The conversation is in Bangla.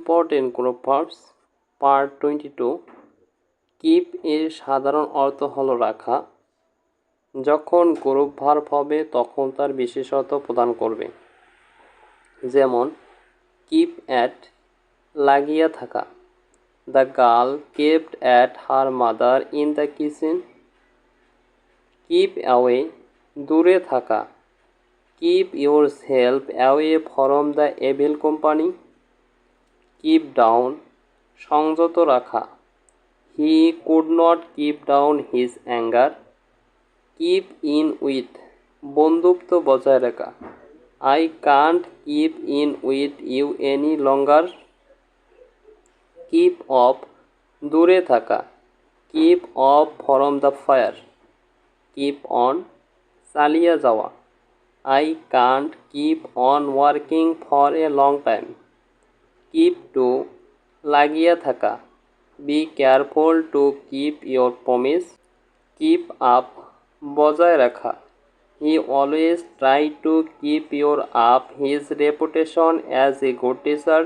Important group verbs part 22। Keep এর সাধারণ অর্থ হলো রাখা। যখন গ্রুপ ভার্ব হবে তখন তার বিশেষত্ব প্রদান করবে। যেমন কিপ অ্যাট লাগিয়া থাকা। The girl kept at her mother in the kitchen. Keep away দূরে থাকা। Keep yourself away from the evil company. Keep down সংযত রাখা। He could not keep down his anger. Keep in with বন্ধুত্ব বজায় রাখা। I can't keep in with you any longer. Keep off দূরে থাকা। Keep off from the fire. Keep on চালিয়ে যাওয়া। I can't keep on working for a long time. Keep two লাগিয়ে থাকা। Be careful to keep your promise. Keep up বজায় রাখা। He always try to keep your up his reputation as a good teacher.